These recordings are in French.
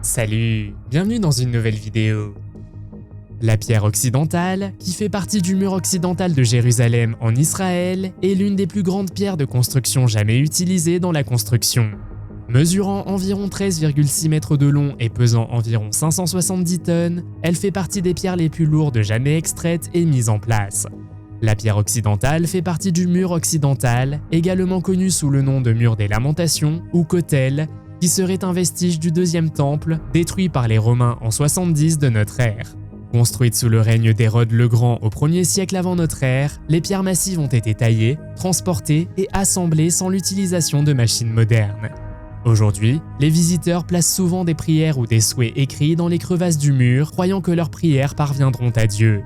Salut, bienvenue dans une nouvelle vidéo. La pierre occidentale, qui fait partie du mur occidental de Jérusalem en Israël, est l'une des plus grandes pierres de construction jamais utilisées dans la construction. Mesurant environ 13,6 mètres de long et pesant environ 570 tonnes, elle fait partie des pierres les plus lourdes jamais extraites et mises en place. La pierre occidentale fait partie du mur occidental, également connu sous le nom de mur des Lamentations ou Kotel, qui serait un vestige du deuxième temple, détruit par les Romains en 70 de notre ère. Construite sous le règne d'Hérode le Grand au 1er siècle avant notre ère, les pierres massives ont été taillées, transportées et assemblées sans l'utilisation de machines modernes. Aujourd'hui, les visiteurs placent souvent des prières ou des souhaits écrits dans les crevasses du mur, croyant que leurs prières parviendront à Dieu.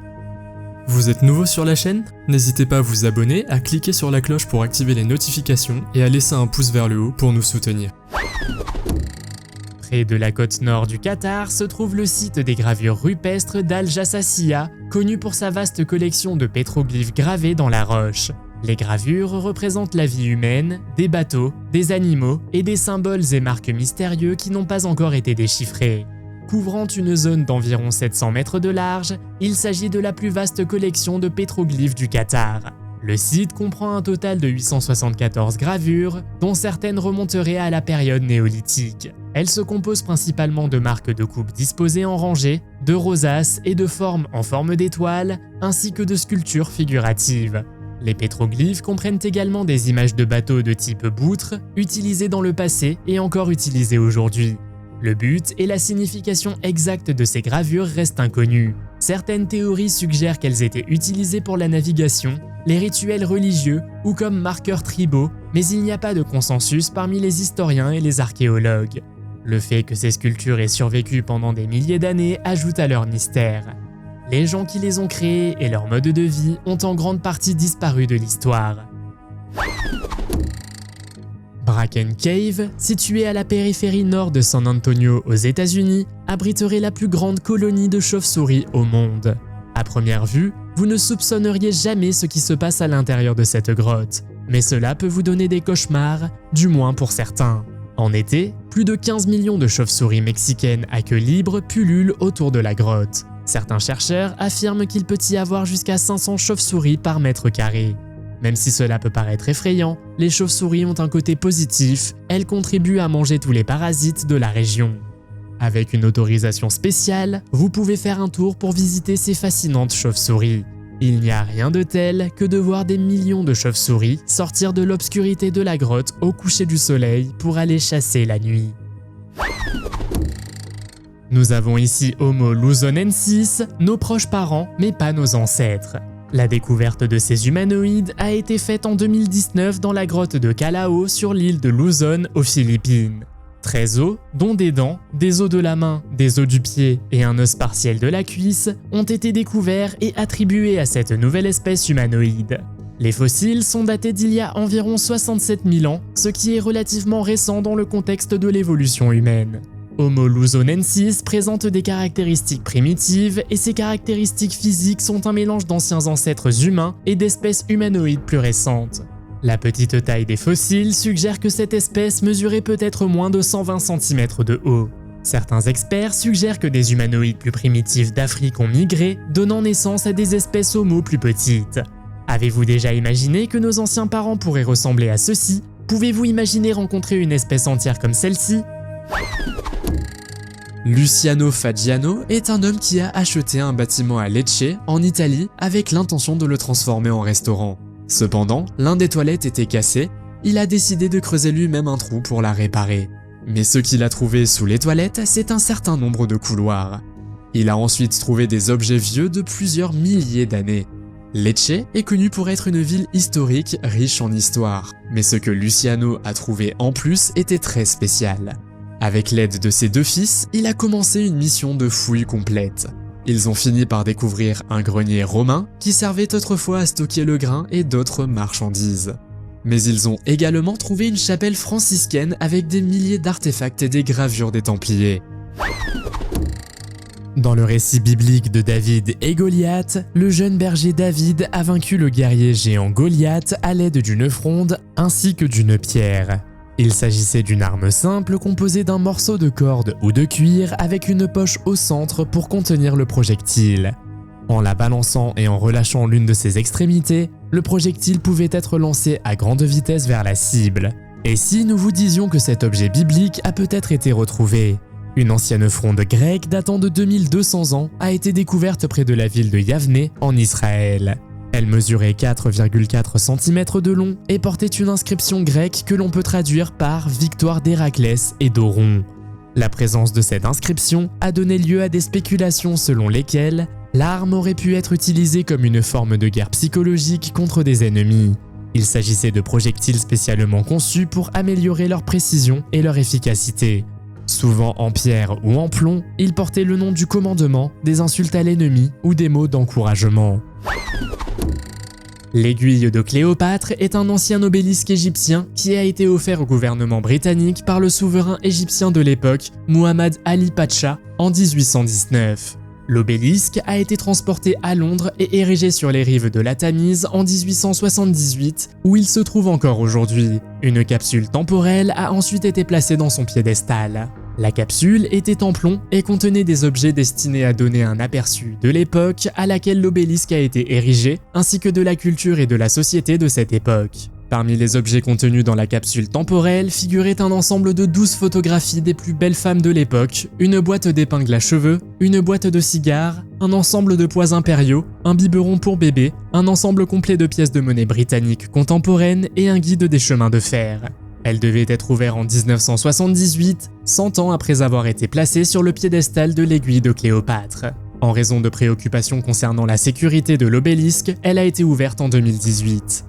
Vous êtes nouveau sur la chaîne? N'hésitez pas à vous abonner, à cliquer sur la cloche pour activer les notifications et à laisser un pouce vers le haut pour nous soutenir. Près de la côte nord du Qatar se trouve le site des gravures rupestres d'Al-Jassasiyah, connu pour sa vaste collection de pétroglyphes gravés dans la roche. Les gravures représentent la vie humaine, des bateaux, des animaux et des symboles et marques mystérieux qui n'ont pas encore été déchiffrés. Couvrant une zone d'environ 700 mètres de large, il s'agit de la plus vaste collection de pétroglyphes du Qatar. Le site comprend un total de 874 gravures, dont certaines remonteraient à la période néolithique. Elles se composent principalement de marques de coupe disposées en rangées, de rosaces et de formes en forme d'étoiles, ainsi que de sculptures figuratives. Les pétroglyphes comprennent également des images de bateaux de type boutre, utilisées dans le passé et encore utilisées aujourd'hui. Le but et la signification exacte de ces gravures restent inconnus. Certaines théories suggèrent qu'elles étaient utilisées pour la navigation, les rituels religieux ou comme marqueurs tribaux, mais il n'y a pas de consensus parmi les historiens et les archéologues. Le fait que ces sculptures aient survécu pendant des milliers d'années ajoute à leur mystère. Les gens qui les ont créées et leur mode de vie ont en grande partie disparu de l'histoire. Bracken Cave, située à la périphérie nord de San Antonio aux États-Unis, abriterait la plus grande colonie de chauves-souris au monde. À première vue, vous ne soupçonneriez jamais ce qui se passe à l'intérieur de cette grotte, mais cela peut vous donner des cauchemars, du moins pour certains. En été, plus de 15 millions de chauves-souris mexicaines à queue libre pullulent autour de la grotte. Certains chercheurs affirment qu'il peut y avoir jusqu'à 500 chauves-souris par mètre carré. Même si cela peut paraître effrayant, les chauves-souris ont un côté positif, elles contribuent à manger tous les parasites de la région. Avec une autorisation spéciale, vous pouvez faire un tour pour visiter ces fascinantes chauves-souris. Il n'y a rien de tel que de voir des millions de chauves-souris sortir de l'obscurité de la grotte au coucher du soleil pour aller chasser la nuit. Nous avons ici Homo luzonensis, nos proches parents mais pas nos ancêtres. La découverte de ces humanoïdes a été faite en 2019 dans la grotte de Callao sur l'île de Luzon aux Philippines. 13 os, dont des dents, des os de la main, des os du pied et un os partiel de la cuisse, ont été découverts et attribués à cette nouvelle espèce humanoïde. Les fossiles sont datés d'il y a environ 67 000 ans, ce qui est relativement récent dans le contexte de l'évolution humaine. Homo luzonensis présente des caractéristiques primitives et ces caractéristiques physiques sont un mélange d'anciens ancêtres humains et d'espèces humanoïdes plus récentes. La petite taille des fossiles suggère que cette espèce mesurait peut-être moins de 120 cm de haut. Certains experts suggèrent que des humanoïdes plus primitifs d'Afrique ont migré, donnant naissance à des espèces homo plus petites. Avez-vous déjà imaginé que nos anciens parents pourraient ressembler à ceux-ci? Pouvez-vous imaginer rencontrer une espèce entière comme celle-ci? Luciano Faggiano est un homme qui a acheté un bâtiment à Lecce, en Italie, avec l'intention de le transformer en restaurant. Cependant, l'un des toilettes était cassé, il a décidé de creuser lui-même un trou pour la réparer. Mais ce qu'il a trouvé sous les toilettes, c'est un certain nombre de couloirs. Il a ensuite trouvé des objets vieux de plusieurs milliers d'années. Lecce est connue pour être une ville historique riche en histoire, mais ce que Luciano a trouvé en plus était très spécial. Avec l'aide de ses deux fils, il a commencé une mission de fouille complète. Ils ont fini par découvrir un grenier romain qui servait autrefois à stocker le grain et d'autres marchandises. Mais ils ont également trouvé une chapelle franciscaine avec des milliers d'artefacts et des gravures des Templiers. Dans le récit biblique de David et Goliath, le jeune berger David a vaincu le guerrier géant Goliath à l'aide d'une fronde ainsi que d'une pierre. Il s'agissait d'une arme simple composée d'un morceau de corde ou de cuir avec une poche au centre pour contenir le projectile. En la balançant et en relâchant l'une de ses extrémités, le projectile pouvait être lancé à grande vitesse vers la cible. Et si nous vous disions que cet objet biblique a peut-être été retrouvé? Une ancienne fronde grecque datant de 2200 ans a été découverte près de la ville de Yavne en Israël. Elle mesurait 4,4 cm de long et portait une inscription grecque que l'on peut traduire par « Victoire d'Héraclès et d'Oron ». La présence de cette inscription a donné lieu à des spéculations selon lesquelles l'arme aurait pu être utilisée comme une forme de guerre psychologique contre des ennemis. Il s'agissait de projectiles spécialement conçus pour améliorer leur précision et leur efficacité. Souvent en pierre ou en plomb, ils portaient le nom du commandement, des insultes à l'ennemi ou des mots d'encouragement. L'aiguille de Cléopâtre est un ancien obélisque égyptien qui a été offert au gouvernement britannique par le souverain égyptien de l'époque, Muhammad Ali Pacha, en 1819. L'obélisque a été transporté à Londres et érigé sur les rives de la Tamise en 1878, où il se trouve encore aujourd'hui. Une capsule temporelle a ensuite été placée dans son piédestal. La capsule était en plomb et contenait des objets destinés à donner un aperçu de l'époque à laquelle l'obélisque a été érigé, ainsi que de la culture et de la société de cette époque. Parmi les objets contenus dans la capsule temporelle figurait un ensemble de 12 photographies des plus belles femmes de l'époque, une boîte d'épingles à cheveux, une boîte de cigares, un ensemble de pois impériaux, un biberon pour bébé, un ensemble complet de pièces de monnaie britannique contemporaine et un guide des chemins de fer. Elle devait être ouverte en 1978, 100 ans après avoir été placée sur le piédestal de l'aiguille de Cléopâtre. En raison de préoccupations concernant la sécurité de l'obélisque, elle a été ouverte en 2018.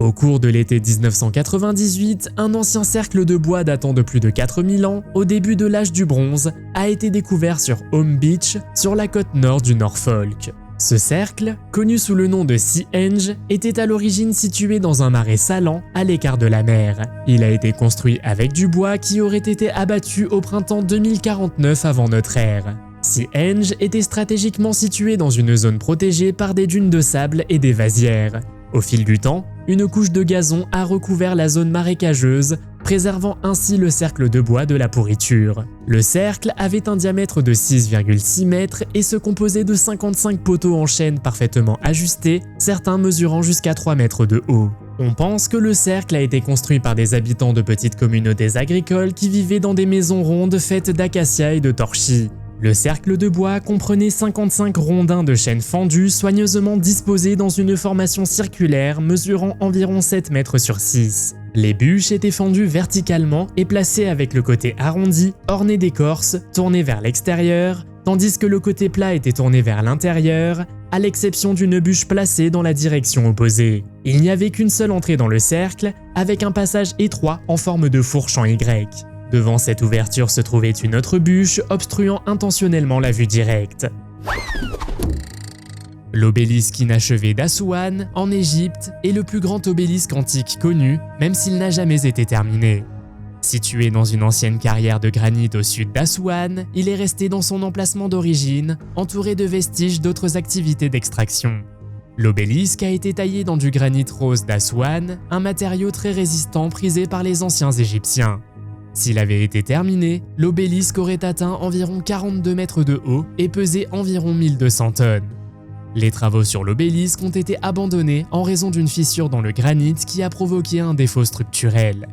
Au cours de l'été 1998, un ancien cercle de bois datant de plus de 4000 ans, au début de l'âge du bronze, a été découvert sur Home Beach, sur la côte nord du Norfolk. Ce cercle, connu sous le nom de Sea Henge, était à l'origine situé dans un marais salant à l'écart de la mer. Il a été construit avec du bois qui aurait été abattu au printemps 2049 avant notre ère. Sea Henge était stratégiquement situé dans une zone protégée par des dunes de sable et des vasières. Au fil du temps, une couche de gazon a recouvert la zone marécageuse, préservant ainsi le cercle de bois de la pourriture. Le cercle avait un diamètre de 6,6 mètres et se composait de 55 poteaux en chêne parfaitement ajustés, certains mesurant jusqu'à 3 mètres de haut. On pense que le cercle a été construit par des habitants de petites communautés agricoles qui vivaient dans des maisons rondes faites d'acacia et de torchis. Le cercle de bois comprenait 55 rondins de chêne fendus soigneusement disposés dans une formation circulaire mesurant environ 7 mètres sur 6. Les bûches étaient fendues verticalement et placées avec le côté arrondi, orné d'écorce, tourné vers l'extérieur, tandis que le côté plat était tourné vers l'intérieur, à l'exception d'une bûche placée dans la direction opposée. Il n'y avait qu'une seule entrée dans le cercle, avec un passage étroit en forme de fourche en Y. Devant cette ouverture se trouvait une autre bûche, obstruant intentionnellement la vue directe. L'obélisque inachevé d'Assouan, en Égypte, est le plus grand obélisque antique connu, même s'il n'a jamais été terminé. Situé dans une ancienne carrière de granit au sud d'Assouan, il est resté dans son emplacement d'origine, entouré de vestiges d'autres activités d'extraction. L'obélisque a été taillé dans du granit rose d'Assouan, un matériau très résistant prisé par les anciens Égyptiens. S'il avait été terminé, l'obélisque aurait atteint environ 42 mètres de haut et pesé environ 1200 tonnes. Les travaux sur l'obélisque ont été abandonnés en raison d'une fissure dans le granit qui a provoqué un défaut structurel.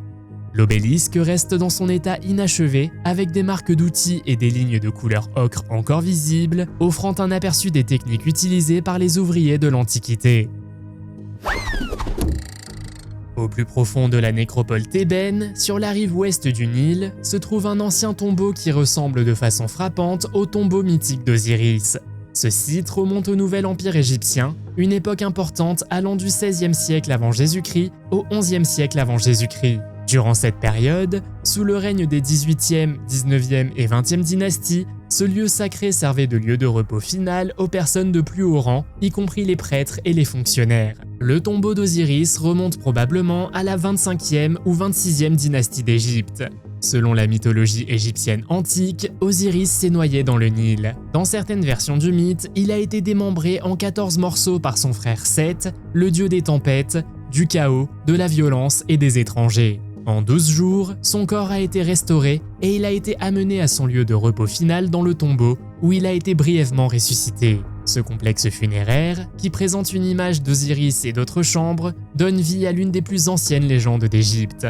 L'obélisque reste dans son état inachevé, avec des marques d'outils et des lignes de couleur ocre encore visibles, offrant un aperçu des techniques utilisées par les ouvriers de l'Antiquité. Au plus profond de la nécropole thébaine, sur la rive ouest du Nil, se trouve un ancien tombeau qui ressemble de façon frappante au tombeau mythique d'Osiris. Ce site remonte au Nouvel Empire égyptien, une époque importante allant du XVIe siècle avant Jésus-Christ au XIe siècle avant Jésus-Christ. Durant cette période, sous le règne des 18e, 19e et 20e dynasties, ce lieu sacré servait de lieu de repos final aux personnes de plus haut rang, y compris les prêtres et les fonctionnaires. Le tombeau d'Osiris remonte probablement à la 25e ou 26e dynastie d'Égypte. Selon la mythologie égyptienne antique, Osiris s'est noyé dans le Nil. Dans certaines versions du mythe, il a été démembré en 14 morceaux par son frère Seth, le dieu des tempêtes, du chaos, de la violence et des étrangers. En 12 jours, son corps a été restauré et il a été amené à son lieu de repos final dans le tombeau où il a été brièvement ressuscité. Ce complexe funéraire, qui présente une image d'Osiris et d'autres chambres, donne vie à l'une des plus anciennes légendes d'Égypte.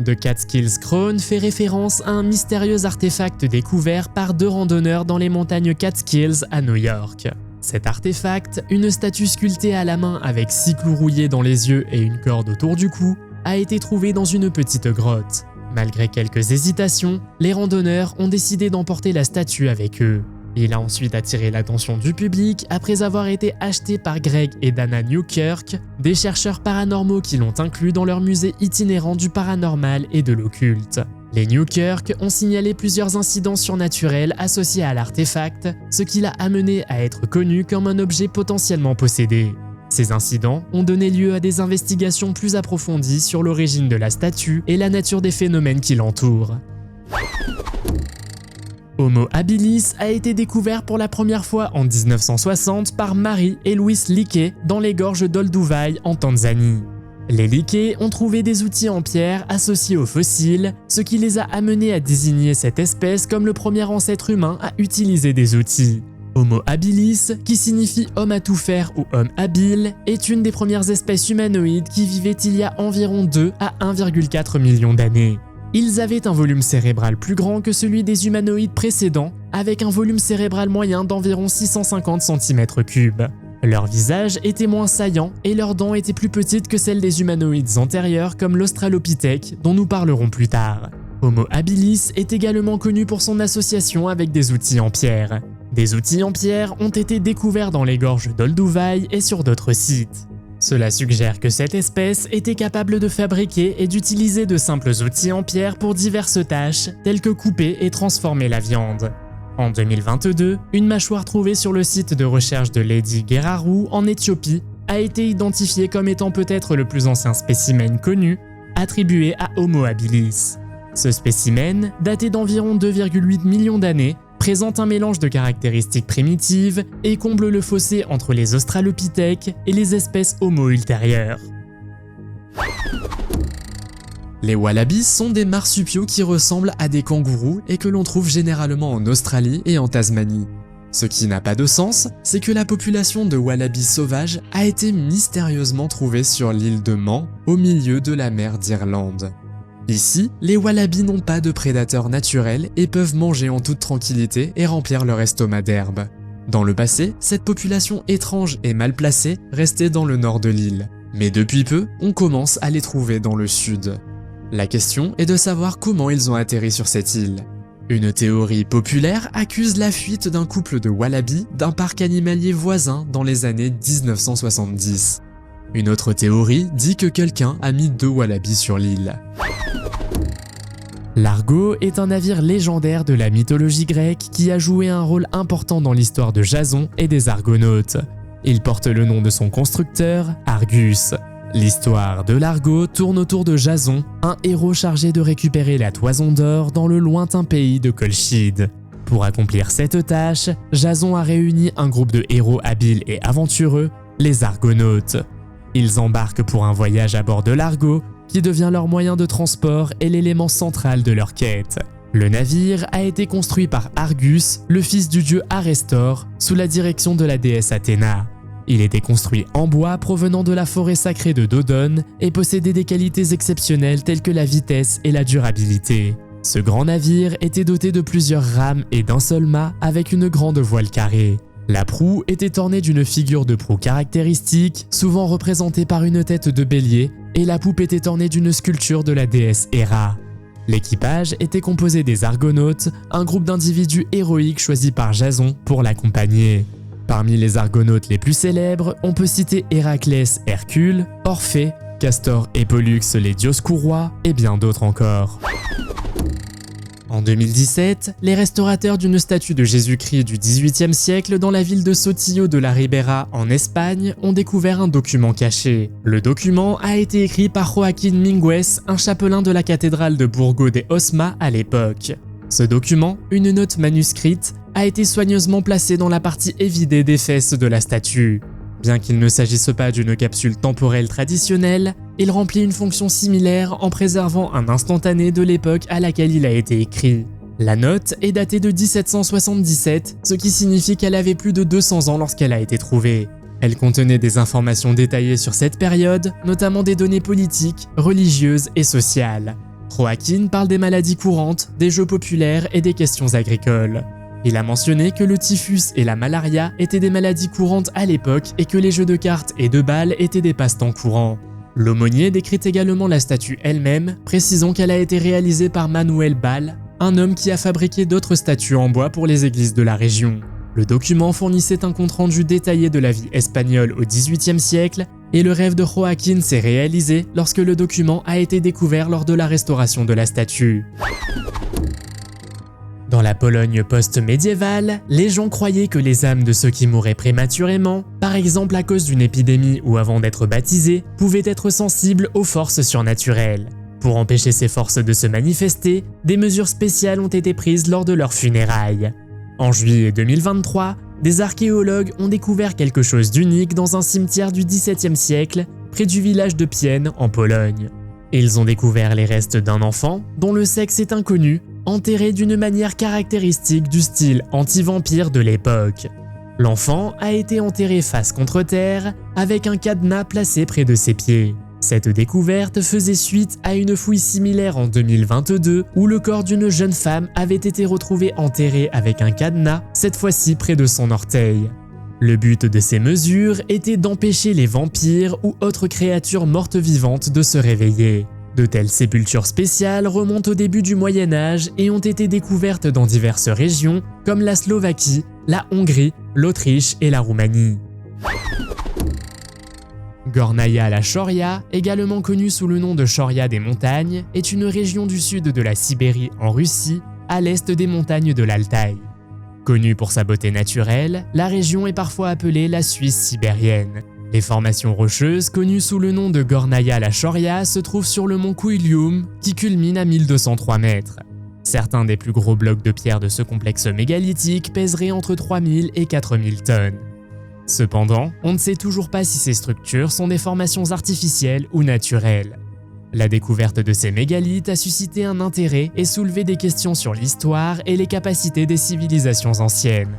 The Catskills Crown fait référence à un mystérieux artefact découvert par 2 randonneurs dans les montagnes Catskills à New York. Cet artefact, une statue sculptée à la main avec 6 clous rouillés dans les yeux et une corde autour du cou, a été trouvé dans une petite grotte. Malgré quelques hésitations, les randonneurs ont décidé d'emporter la statue avec eux. Il a ensuite attiré l'attention du public après avoir été acheté par Greg et Dana Newkirk, des chercheurs paranormaux qui l'ont inclus dans leur musée itinérant du paranormal et de l'occulte. Les Newkirk ont signalé plusieurs incidents surnaturels associés à l'artefact, ce qui l'a amené à être connu comme un objet potentiellement possédé. Ces incidents ont donné lieu à des investigations plus approfondies sur l'origine de la statue et la nature des phénomènes qui l'entourent. Homo habilis a été découvert pour la première fois en 1960 par Mary et Louis Leakey dans les gorges d'Olduvai en Tanzanie. Les Leakey ont trouvé des outils en pierre associés aux fossiles, ce qui les a amenés à désigner cette espèce comme le premier ancêtre humain à utiliser des outils. Homo habilis, qui signifie homme à tout faire ou homme habile, est une des premières espèces humanoïdes qui vivaient il y a environ 2 à 1,4 million d'années. Ils avaient un volume cérébral plus grand que celui des humanoïdes précédents, avec un volume cérébral moyen d'environ 650 cm3. Leur visage était moins saillant et leurs dents étaient plus petites que celles des humanoïdes antérieurs comme l'Australopithèque dont nous parlerons plus tard. Homo habilis est également connu pour son association avec des outils en pierre. Des outils en pierre ont été découverts dans les gorges d'Olduvai et sur d'autres sites. Cela suggère que cette espèce était capable de fabriquer et d'utiliser de simples outils en pierre pour diverses tâches, telles que couper et transformer la viande. En 2022, une mâchoire trouvée sur le site de recherche de Lady Geraru en Éthiopie a été identifiée comme étant peut-être le plus ancien spécimen connu, attribué à Homo habilis. Ce spécimen, daté d'environ 2,8 millions d'années, présente un mélange de caractéristiques primitives et comble le fossé entre les Australopithèques et les espèces Homo ultérieures. Les wallabies sont des marsupiaux qui ressemblent à des kangourous et que l'on trouve généralement en Australie et en Tasmanie. Ce qui n'a pas de sens, c'est que la population de wallabies sauvages a été mystérieusement trouvée sur l'île de Man, au milieu de la mer d'Irlande. Ici, les wallabies n'ont pas de prédateurs naturels et peuvent manger en toute tranquillité et remplir leur estomac d'herbe. Dans le passé, cette population étrange et mal placée restait dans le nord de l'île. Mais depuis peu, on commence à les trouver dans le sud. La question est de savoir comment ils ont atterri sur cette île. Une théorie populaire accuse la fuite d'un couple de wallabies d'un parc animalier voisin dans les années 1970. Une autre théorie dit que quelqu'un a mis 2 wallabies sur l'île. L'Argo est un navire légendaire de la mythologie grecque qui a joué un rôle important dans l'histoire de Jason et des Argonautes. Il porte le nom de son constructeur, Argus. L'histoire de l'Argo tourne autour de Jason, un héros chargé de récupérer la toison d'or dans le lointain pays de Colchide. Pour accomplir cette tâche, Jason a réuni un groupe de héros habiles et aventureux, les Argonautes. Ils embarquent pour un voyage à bord de l'Argo, qui devient leur moyen de transport et l'élément central de leur quête. Le navire a été construit par Argus, le fils du dieu Arestor, sous la direction de la déesse Athéna. Il était construit en bois provenant de la forêt sacrée de Dodone et possédait des qualités exceptionnelles telles que la vitesse et la durabilité. Ce grand navire était doté de plusieurs rames et d'un seul mât avec une grande voile carrée. La proue était ornée d'une figure de proue caractéristique, souvent représentée par une tête de bélier, et la poupe était ornée d'une sculpture de la déesse Héra. L'équipage était composé des Argonautes, un groupe d'individus héroïques choisis par Jason pour l'accompagner. Parmi les Argonautes les plus célèbres, on peut citer Héraclès, Hercule, Orphée, Castor et Pollux, les Dioscourois, et bien d'autres encore. En 2017, les restaurateurs d'une statue de Jésus-Christ du XVIIIe siècle dans la ville de Sotillo de la Ribera en Espagne ont découvert un document caché. Le document a été écrit par Joaquín Minguez, un chapelain de la cathédrale de Burgo de Osma à l'époque. Ce document, une note manuscrite, a été soigneusement placé dans la partie évidée des fesses de la statue. Bien qu'il ne s'agisse pas d'une capsule temporelle traditionnelle, il remplit une fonction similaire en préservant un instantané de l'époque à laquelle il a été écrit. La note est datée de 1777, ce qui signifie qu'elle avait plus de 200 ans lorsqu'elle a été trouvée. Elle contenait des informations détaillées sur cette période, notamment des données politiques, religieuses et sociales. Joaquín parle des maladies courantes, des jeux populaires et des questions agricoles. Il a mentionné que le typhus et la malaria étaient des maladies courantes à l'époque et que les jeux de cartes et de balles étaient des passe-temps courants. L'aumônier décrit également la statue elle-même, précisant qu'elle a été réalisée par Manuel Ball, un homme qui a fabriqué d'autres statues en bois pour les églises de la région. Le document fournissait un compte-rendu détaillé de la vie espagnole au XVIIIe siècle, et le rêve de Joaquín s'est réalisé lorsque le document a été découvert lors de la restauration de la statue. Dans la Pologne post-médiévale, les gens croyaient que les âmes de ceux qui mouraient prématurément, par exemple à cause d'une épidémie ou avant d'être baptisés, pouvaient être sensibles aux forces surnaturelles. Pour empêcher ces forces de se manifester, des mesures spéciales ont été prises lors de leurs funérailles. En juillet 2023, des archéologues ont découvert quelque chose d'unique dans un cimetière du XVIIe siècle, près du village de Pień, en Pologne. Ils ont découvert les restes d'un enfant, dont le sexe est inconnu, enterré d'une manière caractéristique du style anti-vampire de l'époque. L'enfant a été enterré face contre terre, avec un cadenas placé près de ses pieds. Cette découverte faisait suite à une fouille similaire en 2022 où le corps d'une jeune femme avait été retrouvé enterré avec un cadenas, cette fois-ci près de son orteil. Le but de ces mesures était d'empêcher les vampires ou autres créatures mortes vivantes de se réveiller. De telles sépultures spéciales remontent au début du Moyen-Âge et ont été découvertes dans diverses régions comme la Slovaquie, la Hongrie, l'Autriche et la Roumanie. Gornaïa la Choria, également connue sous le nom de Choria des montagnes, est une région du sud de la Sibérie en Russie, à l'est des montagnes de l'Altaï. Connue pour sa beauté naturelle, la région est parfois appelée la Suisse sibérienne. Les formations rocheuses connues sous le nom de Gornaïa la Choria se trouvent sur le mont Kouilium, qui culmine à 1203 mètres. Certains des plus gros blocs de pierre de ce complexe mégalithique pèseraient entre 3000 et 4000 tonnes. Cependant, on ne sait toujours pas si ces structures sont des formations artificielles ou naturelles. La découverte de ces mégalithes a suscité un intérêt et soulevé des questions sur l'histoire et les capacités des civilisations anciennes.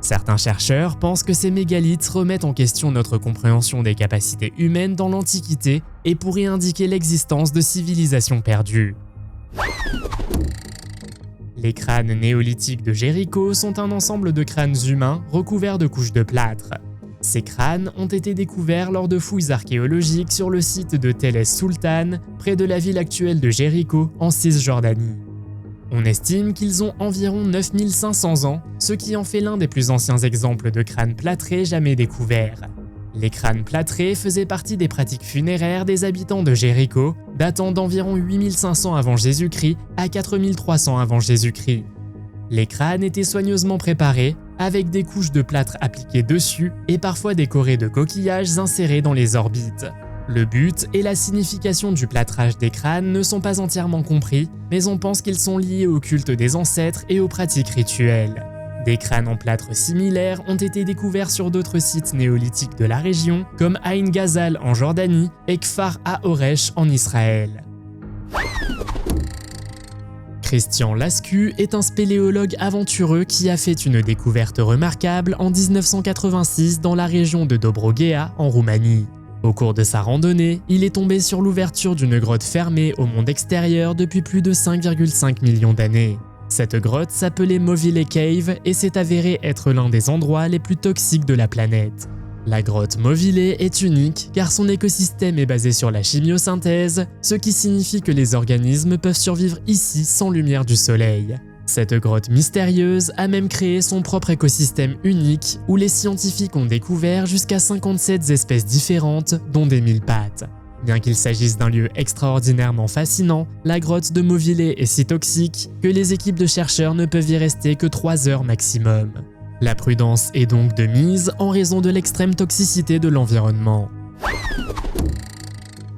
Certains chercheurs pensent que ces mégalithes remettent en question notre compréhension des capacités humaines dans l'Antiquité et pourraient indiquer l'existence de civilisations perdues. Les crânes néolithiques de Jéricho sont un ensemble de crânes humains recouverts de couches de plâtre. Ces crânes ont été découverts lors de fouilles archéologiques sur le site de Tel es-Sultan, près de la ville actuelle de Jéricho, en Cisjordanie. On estime qu'ils ont environ 9500 ans, ce qui en fait l'un des plus anciens exemples de crânes plâtrés jamais découverts. Les crânes plâtrés faisaient partie des pratiques funéraires des habitants de Jéricho, datant d'environ 8500 avant Jésus-Christ à 4300 avant Jésus-Christ. Les crânes étaient soigneusement préparés, avec des couches de plâtre appliquées dessus et parfois décorés de coquillages insérés dans les orbites. Le but et la signification du plâtrage des crânes ne sont pas entièrement compris, mais on pense qu'ils sont liés au culte des ancêtres et aux pratiques rituelles. Des crânes en plâtre similaires ont été découverts sur d'autres sites néolithiques de la région, comme Ain Ghazal en Jordanie et Kfar HaOresh en Israël. Christian Lascu est un spéléologue aventureux qui a fait une découverte remarquable en 1986 dans la région de Dobrogea en Roumanie. Au cours de sa randonnée, il est tombé sur l'ouverture d'une grotte fermée au monde extérieur depuis plus de 5,5 millions d'années. Cette grotte s'appelait Movile Cave et s'est avérée être l'un des endroits les plus toxiques de la planète. La grotte Movile est unique car son écosystème est basé sur la chimiosynthèse, ce qui signifie que les organismes peuvent survivre ici sans lumière du soleil. Cette grotte mystérieuse a même créé son propre écosystème unique où les scientifiques ont découvert jusqu'à 57 espèces différentes, dont des mille-pattes. Bien qu'il s'agisse d'un lieu extraordinairement fascinant, la grotte de Movile est si toxique que les équipes de chercheurs ne peuvent y rester que 3 heures maximum. La prudence est donc de mise en raison de l'extrême toxicité de l'environnement.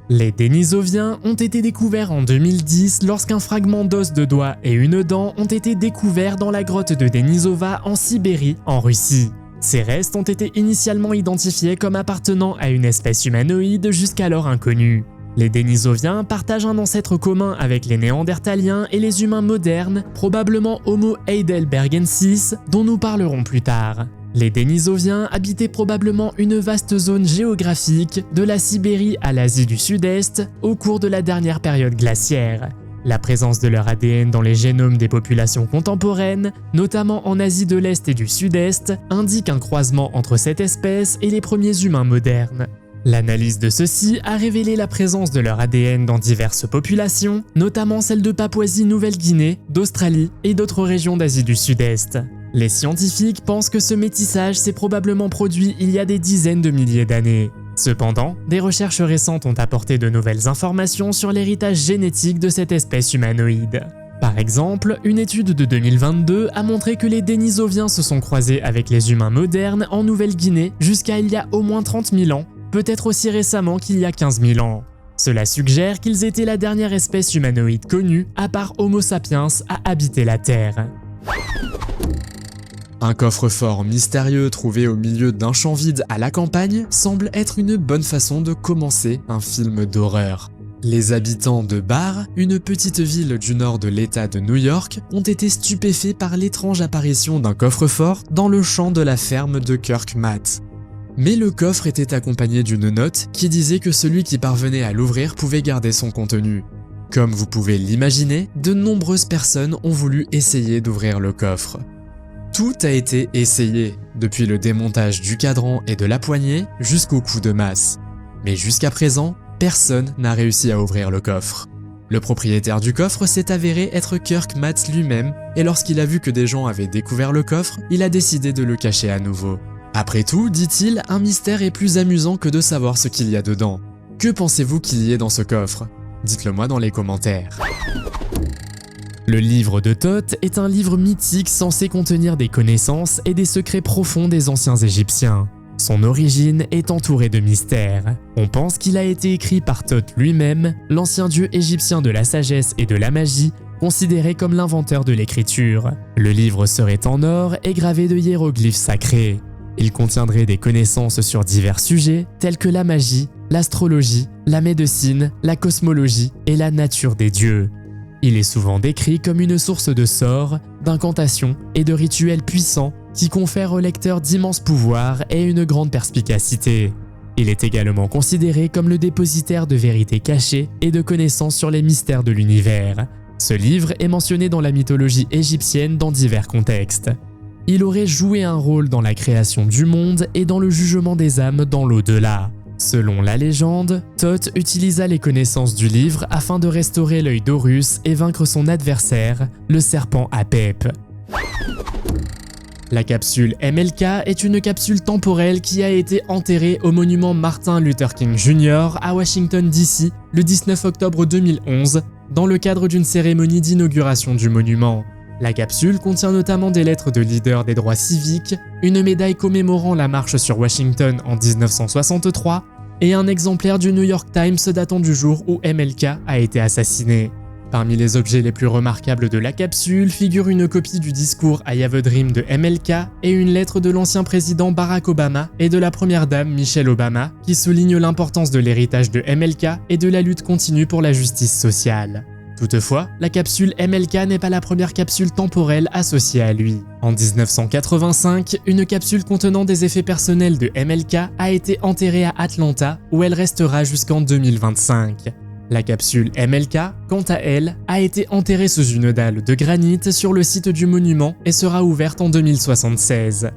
Les Denisoviens ont été découverts en 2010 lorsqu'un fragment d'os de doigt et une dent ont été découverts dans la grotte de Denisova en Sibérie, en Russie. Ces restes ont été initialement identifiés comme appartenant à une espèce humanoïde jusqu'alors inconnue. Les Denisoviens partagent un ancêtre commun avec les Néandertaliens et les humains modernes, probablement Homo heidelbergensis, dont nous parlerons plus tard. Les Denisoviens habitaient probablement une vaste zone géographique, de la Sibérie à l'Asie du Sud-Est, au cours de la dernière période glaciaire. La présence de leur ADN dans les génomes des populations contemporaines, notamment en Asie de l'Est et du Sud-Est, indique un croisement entre cette espèce et les premiers humains modernes. L'analyse de ceux-ci a révélé la présence de leur ADN dans diverses populations, notamment celles de Papouasie-Nouvelle-Guinée, d'Australie et d'autres régions d'Asie du Sud-Est. Les scientifiques pensent que ce métissage s'est probablement produit il y a des dizaines de milliers d'années. Cependant, des recherches récentes ont apporté de nouvelles informations sur l'héritage génétique de cette espèce humanoïde. Par exemple, une étude de 2022 a montré que les Denisoviens se sont croisés avec les humains modernes en Nouvelle-Guinée jusqu'à il y a au moins 30 000 ans, peut-être aussi récemment qu'il y a 15 000 ans. Cela suggère qu'ils étaient la dernière espèce humanoïde connue, à part Homo sapiens, à habiter la Terre. Un coffre-fort mystérieux trouvé au milieu d'un champ vide à la campagne semble être une bonne façon de commencer un film d'horreur. Les habitants de Barre, une petite ville du nord de l'État de New York, ont été stupéfaits par l'étrange apparition d'un coffre-fort dans le champ de la ferme de Kirk Matt. Mais le coffre était accompagné d'une note qui disait que celui qui parvenait à l'ouvrir pouvait garder son contenu. Comme vous pouvez l'imaginer, de nombreuses personnes ont voulu essayer d'ouvrir le coffre. Tout a été essayé, depuis le démontage du cadran et de la poignée jusqu'au coup de masse. Mais jusqu'à présent, personne n'a réussi à ouvrir le coffre. Le propriétaire du coffre s'est avéré être Kirk Matt lui-même, et lorsqu'il a vu que des gens avaient découvert le coffre, il a décidé de le cacher à nouveau. Après tout, dit-il, un mystère est plus amusant que de savoir ce qu'il y a dedans. Que pensez-vous qu'il y ait dans ce coffre? Dites-le moi dans les commentaires. Le livre de Thoth est un livre mythique censé contenir des connaissances et des secrets profonds des anciens Égyptiens. Son origine est entourée de mystères. On pense qu'il a été écrit par Thoth lui-même, l'ancien dieu égyptien de la sagesse et de la magie, considéré comme l'inventeur de l'écriture. Le livre serait en or et gravé de hiéroglyphes sacrés. Il contiendrait des connaissances sur divers sujets tels que la magie, l'astrologie, la médecine, la cosmologie et la nature des dieux. Il est souvent décrit comme une source de sorts, d'incantations et de rituels puissants qui confèrent au lecteur d'immenses pouvoirs et une grande perspicacité. Il est également considéré comme le dépositaire de vérités cachées et de connaissances sur les mystères de l'univers. Ce livre est mentionné dans la mythologie égyptienne dans divers contextes. Il aurait joué un rôle dans la création du monde et dans le jugement des âmes dans l'au-delà. Selon la légende, Thoth utilisa les connaissances du livre afin de restaurer l'œil d'Horus et vaincre son adversaire, le serpent Apep. La capsule MLK est une capsule temporelle qui a été enterrée au monument Martin Luther King Jr. à Washington DC le 19 octobre 2011 dans le cadre d'une cérémonie d'inauguration du monument. La capsule contient notamment des lettres de leaders des droits civiques, une médaille commémorant la marche sur Washington en 1963 et un exemplaire du New York Times datant du jour où MLK a été assassiné. Parmi les objets les plus remarquables de la capsule figure une copie du discours I Have a Dream de MLK et une lettre de l'ancien président Barack Obama et de la première dame Michelle Obama qui souligne l'importance de l'héritage de MLK et de la lutte continue pour la justice sociale. Toutefois, la capsule MLK n'est pas la première capsule temporelle associée à lui. En 1985, une capsule contenant des effets personnels de MLK a été enterrée à Atlanta, où elle restera jusqu'en 2025. La capsule MLK, quant à elle, a été enterrée sous une dalle de granit sur le site du monument et sera ouverte en 2076.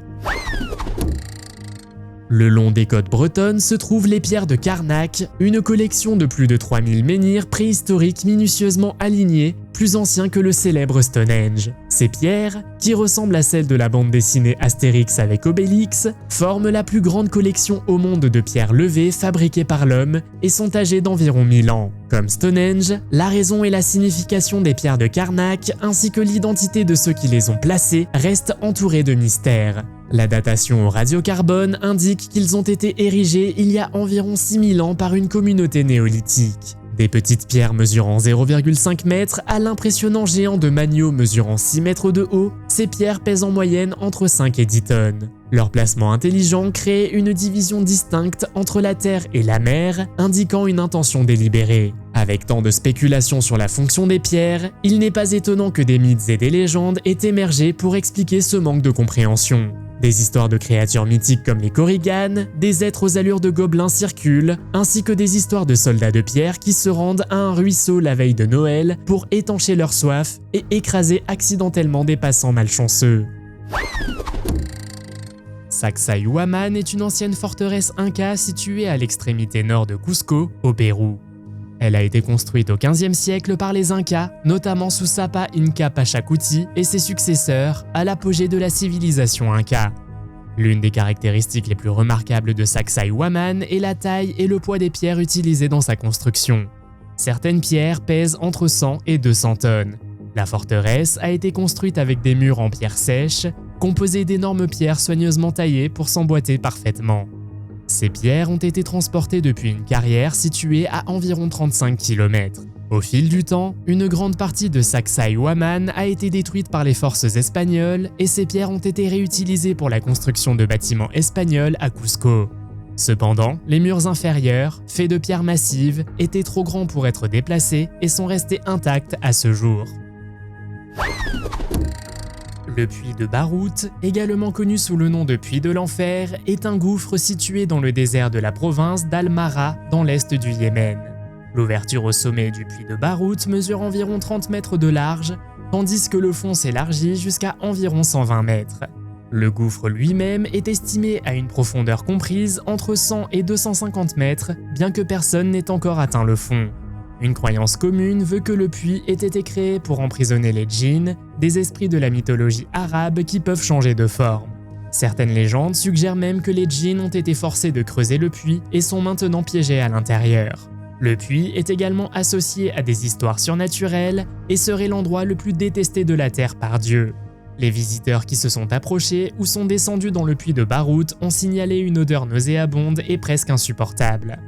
Le long des côtes bretonnes se trouvent les pierres de Carnac, une collection de plus de 3000 menhirs préhistoriques minutieusement alignés, plus anciens que le célèbre Stonehenge. Ces pierres, qui ressemblent à celles de la bande dessinée Astérix avec Obélix, forment la plus grande collection au monde de pierres levées fabriquées par l'homme et sont âgées d'environ 1000 ans. Comme Stonehenge, la raison et la signification des pierres de Carnac, ainsi que l'identité de ceux qui les ont placées, restent entourées de mystères. La datation au radiocarbone indique qu'ils ont été érigés il y a environ 6000 ans par une communauté néolithique. Des petites pierres mesurant 0,5 mètres à l'impressionnant géant de Magno mesurant 6 mètres de haut, ces pierres pèsent en moyenne entre 5 et 10 tonnes. Leur placement intelligent crée une division distincte entre la terre et la mer, indiquant une intention délibérée. Avec tant de spéculations sur la fonction des pierres, il n'est pas étonnant que des mythes et des légendes aient émergé pour expliquer ce manque de compréhension. Des histoires de créatures mythiques comme les Korrigan, des êtres aux allures de gobelins circulent, ainsi que des histoires de soldats de pierre qui se rendent à un ruisseau la veille de Noël pour étancher leur soif et écraser accidentellement des passants malchanceux. Sacsayhuaman est une ancienne forteresse inca située à l'extrémité nord de Cusco, au Pérou. Elle a été construite au XVe siècle par les Incas, notamment sous Sapa Inca Pachacuti et ses successeurs, à l'apogée de la civilisation Inca. L'une des caractéristiques les plus remarquables de Sacsayhuaman est la taille et le poids des pierres utilisées dans sa construction. Certaines pierres pèsent entre 100 et 200 tonnes. La forteresse a été construite avec des murs en pierre sèche, composés d'énormes pierres soigneusement taillées pour s'emboîter parfaitement. Ces pierres ont été transportées depuis une carrière située à environ 35 km. Au fil du temps, une grande partie de Sacsayhuaman a été détruite par les forces espagnoles et ces pierres ont été réutilisées pour la construction de bâtiments espagnols à Cusco. Cependant, les murs inférieurs, faits de pierres massives, étaient trop grands pour être déplacés et sont restés intacts à ce jour. Le puits de Barout, également connu sous le nom de puits de l'enfer, est un gouffre situé dans le désert de la province d'Al-Mara, dans l'est du Yémen. L'ouverture au sommet du puits de Barout mesure environ 30 mètres de large, tandis que le fond s'élargit jusqu'à environ 120 mètres. Le gouffre lui-même est estimé à une profondeur comprise entre 100 et 250 mètres, bien que personne n'ait encore atteint le fond. Une croyance commune veut que le puits ait été créé pour emprisonner les djinns, des esprits de la mythologie arabe qui peuvent changer de forme. Certaines légendes suggèrent même que les djinns ont été forcés de creuser le puits et sont maintenant piégés à l'intérieur. Le puits est également associé à des histoires surnaturelles et serait l'endroit le plus détesté de la Terre par Dieu. Les visiteurs qui se sont approchés ou sont descendus dans le puits de Barout ont signalé une odeur nauséabonde et presque insupportable.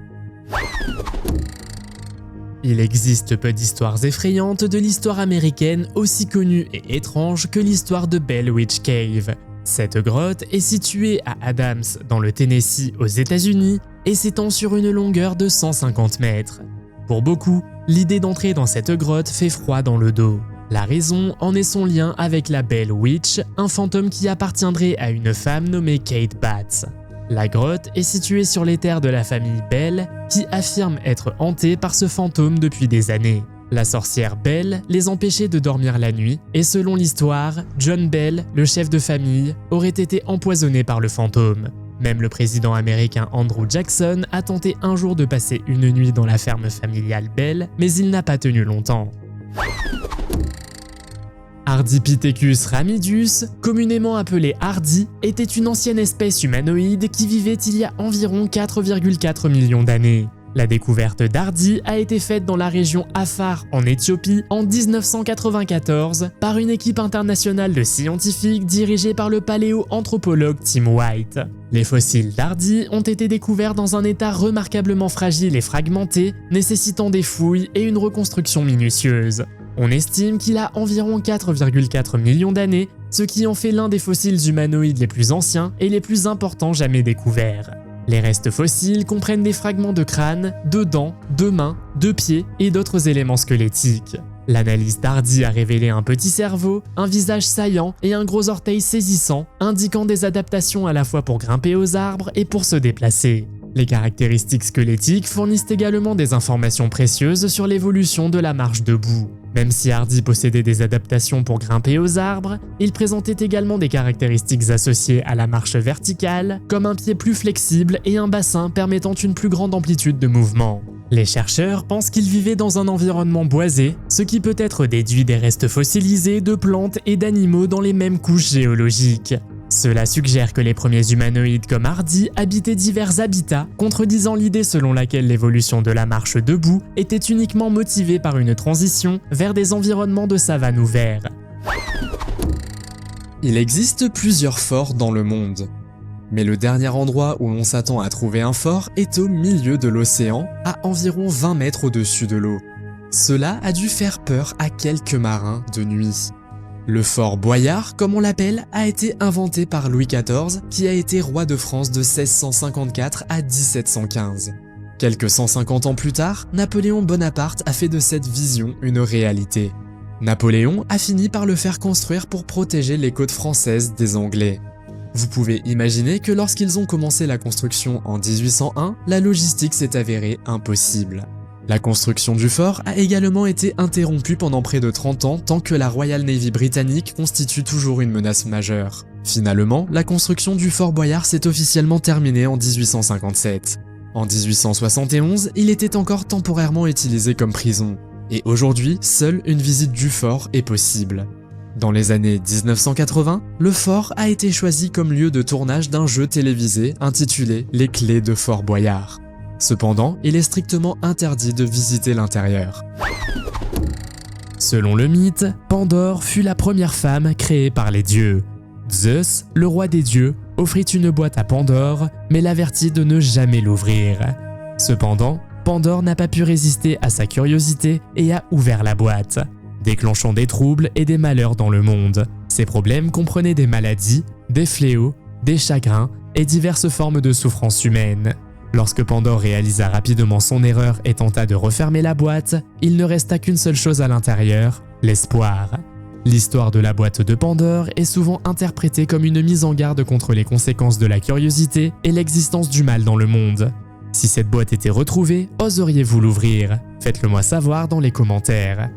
Il existe peu d'histoires effrayantes de l'histoire américaine aussi connue et étrange que l'histoire de Bell Witch Cave. Cette grotte est située à Adams, dans le Tennessee, aux États-Unis, et s'étend sur une longueur de 150 mètres. Pour beaucoup, l'idée d'entrer dans cette grotte fait froid dans le dos. La raison en est son lien avec la Bell Witch, un fantôme qui appartiendrait à une femme nommée Kate Batts. La grotte est située sur les terres de la famille Bell, qui affirme être hantée par ce fantôme depuis des années. La sorcière Bell les empêchait de dormir la nuit, et selon l'histoire, John Bell, le chef de famille, aurait été empoisonné par le fantôme. Même le président américain Andrew Jackson a tenté un jour de passer une nuit dans la ferme familiale Bell, mais il n'a pas tenu longtemps. Ardipithecus ramidus, communément appelé Hardy, était une ancienne espèce humanoïde qui vivait il y a environ 4,4 millions d'années. La découverte d'Hardy a été faite dans la région Afar en Éthiopie en 1994 par une équipe internationale de scientifiques dirigée par le paléoanthropologue Tim White. Les fossiles d'Hardy ont été découverts dans un état remarquablement fragile et fragmenté, nécessitant des fouilles et une reconstruction minutieuse. On estime qu'il a environ 4,4 millions d'années, ce qui en fait l'un des fossiles humanoïdes les plus anciens et les plus importants jamais découverts. Les restes fossiles comprennent des fragments de crâne, de dents, de mains, de pieds et d'autres éléments squelettiques. L'analyse d'Hardy a révélé un petit cerveau, un visage saillant et un gros orteil saisissant, indiquant des adaptations à la fois pour grimper aux arbres et pour se déplacer. Les caractéristiques squelettiques fournissent également des informations précieuses sur l'évolution de la marche debout. Même si Hardy possédait des adaptations pour grimper aux arbres, il présentait également des caractéristiques associées à la marche verticale, comme un pied plus flexible et un bassin permettant une plus grande amplitude de mouvement. Les chercheurs pensent qu'il vivait dans un environnement boisé, ce qui peut être déduit des restes fossilisés de plantes et d'animaux dans les mêmes couches géologiques. Cela suggère que les premiers humanoïdes comme Hardy habitaient divers habitats, contredisant l'idée selon laquelle l'évolution de la marche debout était uniquement motivée par une transition vers des environnements de savane ouverts. Il existe plusieurs forts dans le monde. Mais le dernier endroit où l'on s'attend à trouver un fort est au milieu de l'océan, à environ 20 mètres au-dessus de l'eau. Cela a dû faire peur à quelques marins de nuit. Le fort Boyard, comme on l'appelle, a été inventé par Louis XIV, qui a été roi de France de 1654 à 1715. Quelques 150 ans plus tard, Napoléon Bonaparte a fait de cette vision une réalité. Napoléon a fini par le faire construire pour protéger les côtes françaises des Anglais. Vous pouvez imaginer que lorsqu'ils ont commencé la construction en 1801, la logistique s'est avérée impossible. La construction du fort a également été interrompue pendant près de 30 ans tant que la Royal Navy britannique constitue toujours une menace majeure. Finalement, la construction du fort Boyard s'est officiellement terminée en 1857. En 1871, il était encore temporairement utilisé comme prison. Et aujourd'hui, seule une visite du fort est possible. Dans les années 1980, le fort a été choisi comme lieu de tournage d'un jeu télévisé intitulé Les Clés de Fort Boyard. Cependant, il est strictement interdit de visiter l'intérieur. Selon le mythe, Pandore fut la première femme créée par les dieux. Zeus, le roi des dieux, offrit une boîte à Pandore, mais l'avertit de ne jamais l'ouvrir. Cependant, Pandore n'a pas pu résister à sa curiosité et a ouvert la boîte, déclenchant des troubles et des malheurs dans le monde. Ces problèmes comprenaient des maladies, des fléaux, des chagrins et diverses formes de souffrance humaine. Lorsque Pandore réalisa rapidement son erreur et tenta de refermer la boîte, il ne resta qu'une seule chose à l'intérieur, l'espoir. L'histoire de la boîte de Pandore est souvent interprétée comme une mise en garde contre les conséquences de la curiosité et l'existence du mal dans le monde. Si cette boîte était retrouvée, oseriez-vous l'ouvrir? Faites-le moi savoir dans les commentaires.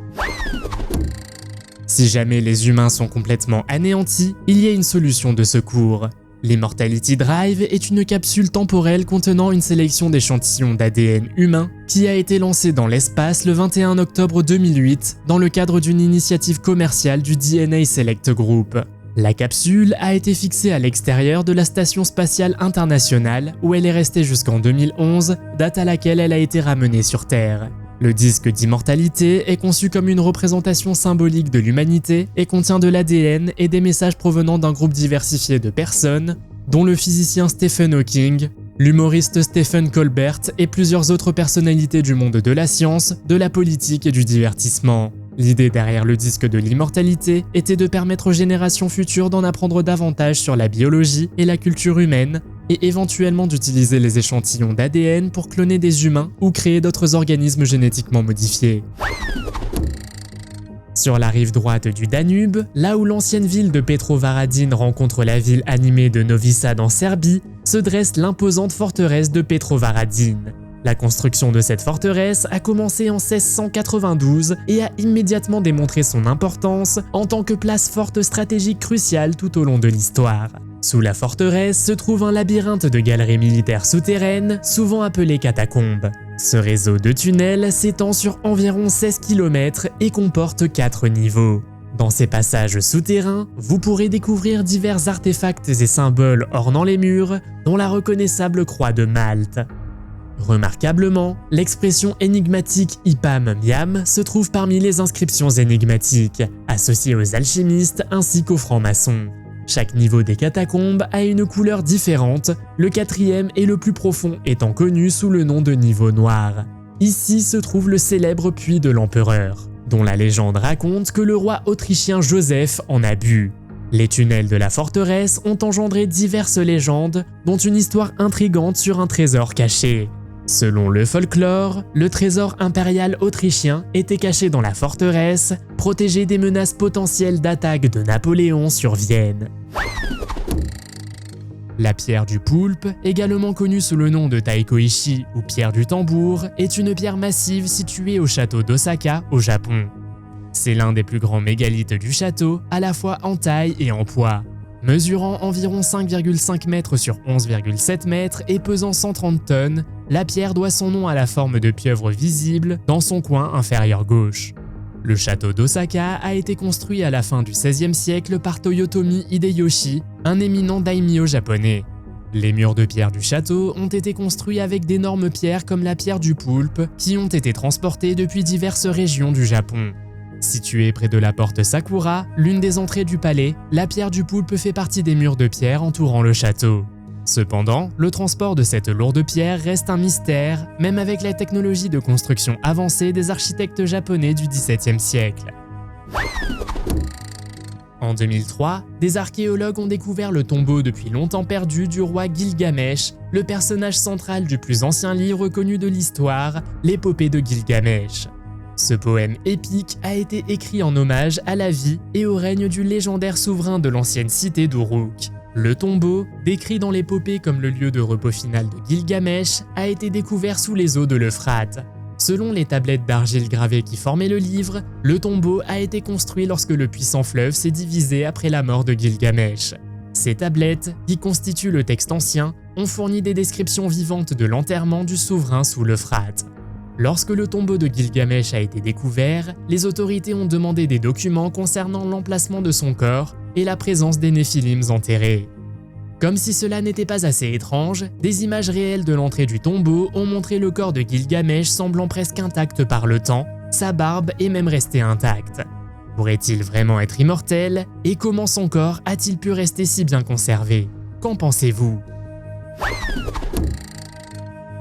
Si jamais les humains sont complètement anéantis, il y a une solution de secours. L'Immortality Drive est une capsule temporelle contenant une sélection d'échantillons d'ADN humain qui a été lancée dans l'espace le 21 octobre 2008 dans le cadre d'une initiative commerciale du DNA Select Group. La capsule a été fixée à l'extérieur de la Station Spatiale Internationale où elle est restée jusqu'en 2011, date à laquelle elle a été ramenée sur Terre. Le disque d'immortalité est conçu comme une représentation symbolique de l'humanité et contient de l'ADN et des messages provenant d'un groupe diversifié de personnes, dont le physicien Stephen Hawking, l'humoriste Stephen Colbert et plusieurs autres personnalités du monde de la science, de la politique et du divertissement. L'idée derrière le disque de l'immortalité était de permettre aux générations futures d'en apprendre davantage sur la biologie et la culture humaine, et éventuellement d'utiliser les échantillons d'ADN pour cloner des humains ou créer d'autres organismes génétiquement modifiés. Sur la rive droite du Danube, là où l'ancienne ville de Petrovaradin rencontre la ville animée de Novi Sad en Serbie, se dresse l'imposante forteresse de Petrovaradin. La construction de cette forteresse a commencé en 1692 et a immédiatement démontré son importance en tant que place forte stratégique cruciale tout au long de l'histoire. Sous la forteresse se trouve un labyrinthe de galeries militaires souterraines, souvent appelées catacombes. Ce réseau de tunnels s'étend sur environ 16 km et comporte 4 niveaux. Dans ces passages souterrains, vous pourrez découvrir divers artefacts et symboles ornant les murs, dont la reconnaissable croix de Malte. Remarquablement, l'expression énigmatique Ipam Miam se trouve parmi les inscriptions énigmatiques, associées aux alchimistes ainsi qu'aux francs-maçons. Chaque niveau des catacombes a une couleur différente, le quatrième et le plus profond étant connu sous le nom de niveau noir. Ici se trouve le célèbre puits de l'empereur, dont la légende raconte que le roi autrichien Joseph en a bu. Les tunnels de la forteresse ont engendré diverses légendes, dont une histoire intrigante sur un trésor caché. Selon le folklore, le trésor impérial autrichien était caché dans la forteresse, protégé des menaces potentielles d'attaque de Napoléon sur Vienne. La pierre du poulpe, également connue sous le nom de Taikoishi ou pierre du tambour, est une pierre massive située au château d'Osaka, au Japon. C'est l'un des plus grands mégalithes du château, à la fois en taille et en poids. Mesurant environ 5,5 mètres sur 11,7 mètres et pesant 130 tonnes, la pierre doit son nom à la forme de pieuvre visible dans son coin inférieur gauche. Le château d'Osaka a été construit à la fin du XVIe siècle par Toyotomi Hideyoshi, un éminent daimyo japonais. Les murs de pierre du château ont été construits avec d'énormes pierres comme la pierre du poulpe, qui ont été transportées depuis diverses régions du Japon. Située près de la porte Sakura, l'une des entrées du palais, la pierre du poulpe fait partie des murs de pierre entourant le château. Cependant, le transport de cette lourde pierre reste un mystère, même avec la technologie de construction avancée des architectes japonais du XVIIe siècle. En 2003, des archéologues ont découvert le tombeau depuis longtemps perdu du roi Gilgamesh, le personnage central du plus ancien livre connu de l'histoire, l'épopée de Gilgamesh. Ce poème épique a été écrit en hommage à la vie et au règne du légendaire souverain de l'ancienne cité d'Uruk. Le tombeau, décrit dans l'épopée comme le lieu de repos final de Gilgamesh, a été découvert sous les eaux de l'Euphrate. Selon les tablettes d'argile gravées qui formaient le livre, le tombeau a été construit lorsque le puissant fleuve s'est divisé après la mort de Gilgamesh. Ces tablettes, qui constituent le texte ancien, ont fourni des descriptions vivantes de l'enterrement du souverain sous l'Euphrate. Lorsque le tombeau de Gilgamesh a été découvert, les autorités ont demandé des documents concernant l'emplacement de son corps et la présence des Néphilims enterrés. Comme si cela n'était pas assez étrange, des images réelles de l'entrée du tombeau ont montré le corps de Gilgamesh semblant presque intact par le temps, sa barbe est même restée intacte. Pourrait-il vraiment être immortel? Et comment son corps a-t-il pu rester si bien conservé? Qu'en pensez-vous?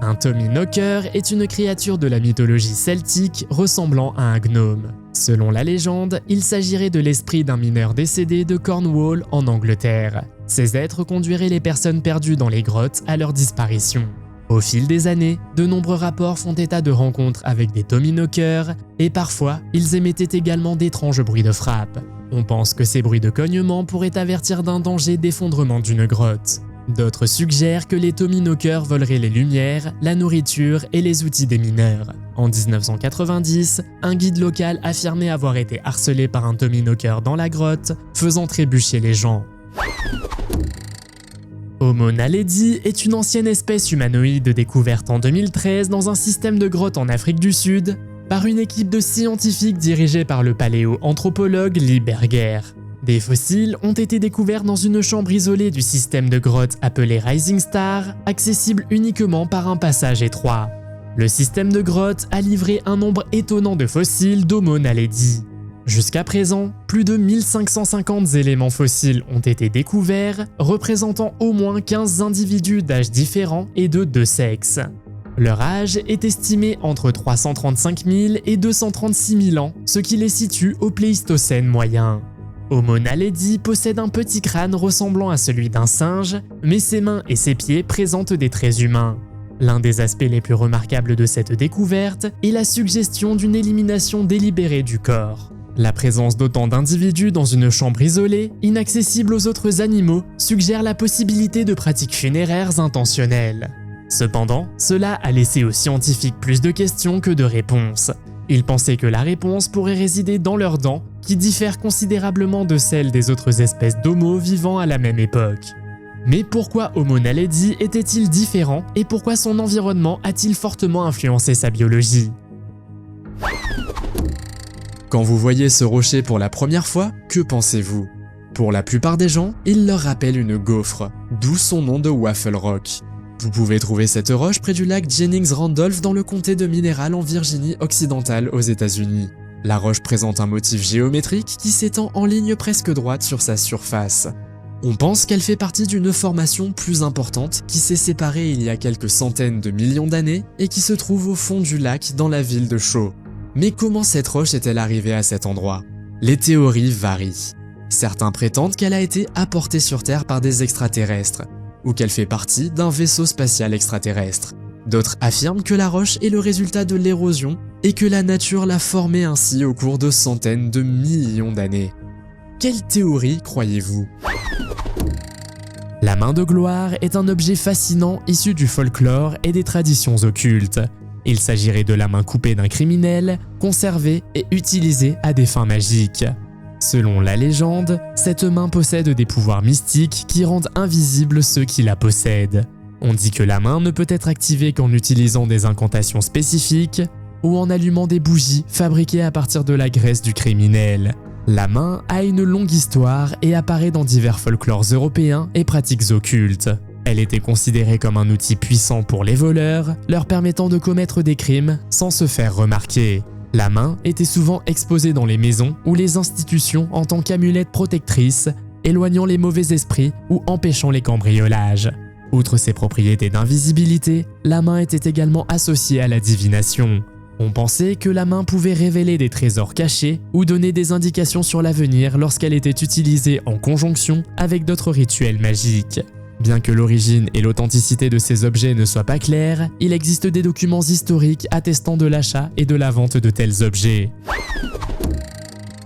Un Tommyknocker est une créature de la mythologie celtique ressemblant à un gnome. Selon la légende, il s'agirait de l'esprit d'un mineur décédé de Cornwall en Angleterre. Ces êtres conduiraient les personnes perdues dans les grottes à leur disparition. Au fil des années, de nombreux rapports font état de rencontres avec des Tommyknockers et parfois, ils émettaient également d'étranges bruits de frappe. On pense que ces bruits de cognement pourraient avertir d'un danger d'effondrement d'une grotte. D'autres suggèrent que les Tommyknockers voleraient les lumières, la nourriture et les outils des mineurs. En 1990, un guide local affirmait avoir été harcelé par un Tommyknocker dans la grotte, faisant trébucher les gens. Homo naledi est une ancienne espèce humanoïde découverte en 2013 dans un système de grottes en Afrique du Sud par une équipe de scientifiques dirigée par le paléo-anthropologue Lee Berger. Des fossiles ont été découverts dans une chambre isolée du système de grottes appelé Rising Star, accessible uniquement par un passage étroit. Le système de grottes a livré un nombre étonnant de fossiles d'Homo naledi. Jusqu'à présent, plus de 1550 éléments fossiles ont été découverts, représentant au moins 15 individus d'âges différents et de deux sexes. Leur âge est estimé entre 335 000 et 236 000 ans, ce qui les situe au Pléistocène moyen. Homo naledi possède un petit crâne ressemblant à celui d'un singe, mais ses mains et ses pieds présentent des traits humains. L'un des aspects les plus remarquables de cette découverte est la suggestion d'une élimination délibérée du corps. La présence d'autant d'individus dans une chambre isolée, inaccessible aux autres animaux, suggère la possibilité de pratiques funéraires intentionnelles. Cependant, cela a laissé aux scientifiques plus de questions que de réponses. Ils pensaient que la réponse pourrait résider dans leurs dents, qui diffèrent considérablement de celles des autres espèces d'Homo vivant à la même époque. Mais pourquoi Homo naledi était-il différent et pourquoi son environnement a-t-il fortement influencé sa biologie? Quand vous voyez ce rocher pour la première fois, que pensez-vous? Pour la plupart des gens, il leur rappelle une gaufre, d'où son nom de Waffle Rock. Vous pouvez trouver cette roche près du lac Jennings-Randolph dans le comté de Mineral en Virginie occidentale aux États-Unis. La roche présente un motif géométrique qui s'étend en ligne presque droite sur sa surface. On pense qu'elle fait partie d'une formation plus importante qui s'est séparée il y a quelques centaines de millions d'années et qui se trouve au fond du lac dans la ville de Shaw. Mais comment cette roche est-elle arrivée à cet endroit? Les théories varient. Certains prétendent qu'elle a été apportée sur Terre par des extraterrestres, ou qu'elle fait partie d'un vaisseau spatial extraterrestre. D'autres affirment que la roche est le résultat de l'érosion et que la nature l'a formée ainsi au cours de centaines de millions d'années. Quelle théorie croyez-vous? La main de gloire est un objet fascinant issu du folklore et des traditions occultes. Il s'agirait de la main coupée d'un criminel, conservée et utilisée à des fins magiques. Selon la légende, cette main possède des pouvoirs mystiques qui rendent invisibles ceux qui la possèdent. On dit que la main ne peut être activée qu'en utilisant des incantations spécifiques ou en allumant des bougies fabriquées à partir de la graisse du criminel. La main a une longue histoire et apparaît dans divers folklores européens et pratiques occultes. Elle était considérée comme un outil puissant pour les voleurs, leur permettant de commettre des crimes sans se faire remarquer. La main était souvent exposée dans les maisons ou les institutions en tant qu'amulette protectrice, éloignant les mauvais esprits ou empêchant les cambriolages. Outre ses propriétés d'invisibilité, la main était également associée à la divination. On pensait que la main pouvait révéler des trésors cachés ou donner des indications sur l'avenir lorsqu'elle était utilisée en conjonction avec d'autres rituels magiques. Bien que l'origine et l'authenticité de ces objets ne soient pas claires, il existe des documents historiques attestant de l'achat et de la vente de tels objets.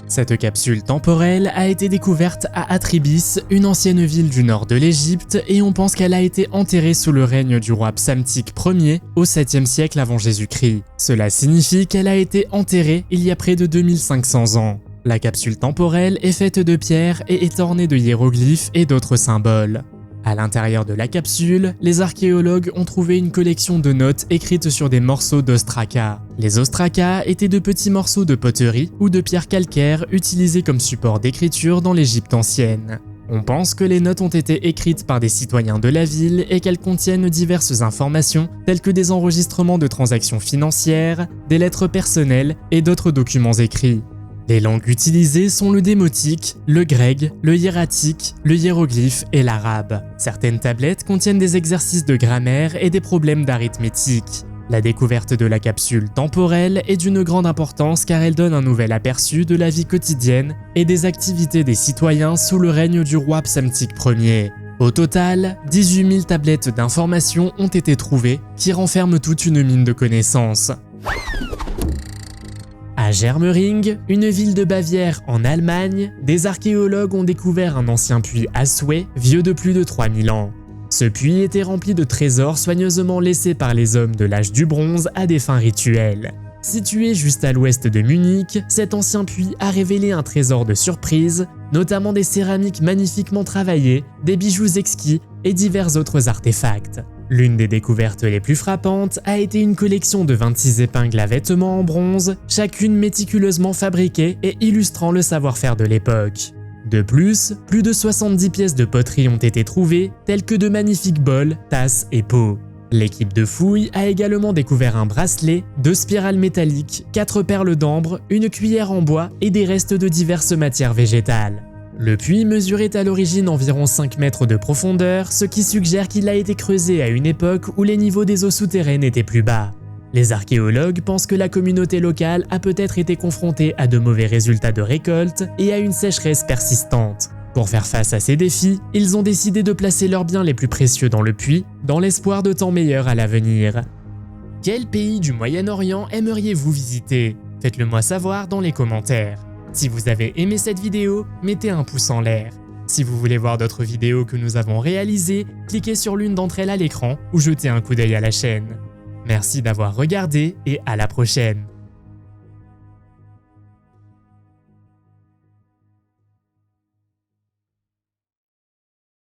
Cette capsule temporelle a été découverte à Atribis, une ancienne ville du nord de l'Égypte, et on pense qu'elle a été enterrée sous le règne du roi Psamtik Ier au 7e siècle avant Jésus-Christ. Cela signifie qu'elle a été enterrée il y a près de 2500 ans. La capsule temporelle est faite de pierre et est ornée de hiéroglyphes et d'autres symboles. À l'intérieur de la capsule, les archéologues ont trouvé une collection de notes écrites sur des morceaux d'ostraka. Les ostraka étaient de petits morceaux de poterie ou de pierre calcaire utilisés comme support d'écriture dans l'Égypte ancienne. On pense que les notes ont été écrites par des citoyens de la ville et qu'elles contiennent diverses informations telles que des enregistrements de transactions financières, des lettres personnelles et d'autres documents écrits. Les langues utilisées sont le démotique, le grec, le hiératique, le hiéroglyphe et l'arabe. Certaines tablettes contiennent des exercices de grammaire et des problèmes d'arithmétique. La découverte de la capsule temporelle est d'une grande importance car elle donne un nouvel aperçu de la vie quotidienne et des activités des citoyens sous le règne du roi Psamtik Ier. Au total, 18 000 tablettes d'informations ont été trouvées qui renferment toute une mine de connaissances. À Germering, une ville de Bavière en Allemagne, des archéologues ont découvert un ancien puits à souhait vieux de plus de 3000 ans. Ce puits était rempli de trésors soigneusement laissés par les hommes de l'âge du bronze à des fins rituelles. Situé juste à l'ouest de Munich, cet ancien puits a révélé un trésor de surprise, notamment des céramiques magnifiquement travaillées, des bijoux exquis et divers autres artefacts. L'une des découvertes les plus frappantes a été une collection de 26 épingles à vêtements en bronze, chacune méticuleusement fabriquée et illustrant le savoir-faire de l'époque. De plus de 70 pièces de poterie ont été trouvées, telles que de magnifiques bols, tasses et pots. L'équipe de fouilles a également découvert un bracelet, 2 spirales métalliques, 4 perles d'ambre, une cuillère en bois et des restes de diverses matières végétales. Le puits mesurait à l'origine environ 5 mètres de profondeur, ce qui suggère qu'il a été creusé à une époque où les niveaux des eaux souterraines étaient plus bas. Les archéologues pensent que la communauté locale a peut-être été confrontée à de mauvais résultats de récolte et à une sécheresse persistante. Pour faire face à ces défis, ils ont décidé de placer leurs biens les plus précieux dans le puits, dans l'espoir de temps meilleurs à l'avenir. Quel pays du Moyen-Orient aimeriez-vous visiter? Faites-le moi savoir dans les commentaires. Si vous avez aimé cette vidéo, mettez un pouce en l'air. Si vous voulez voir d'autres vidéos que nous avons réalisées, cliquez sur l'une d'entre elles à l'écran ou jetez un coup d'œil à la chaîne. Merci d'avoir regardé et à la prochaine.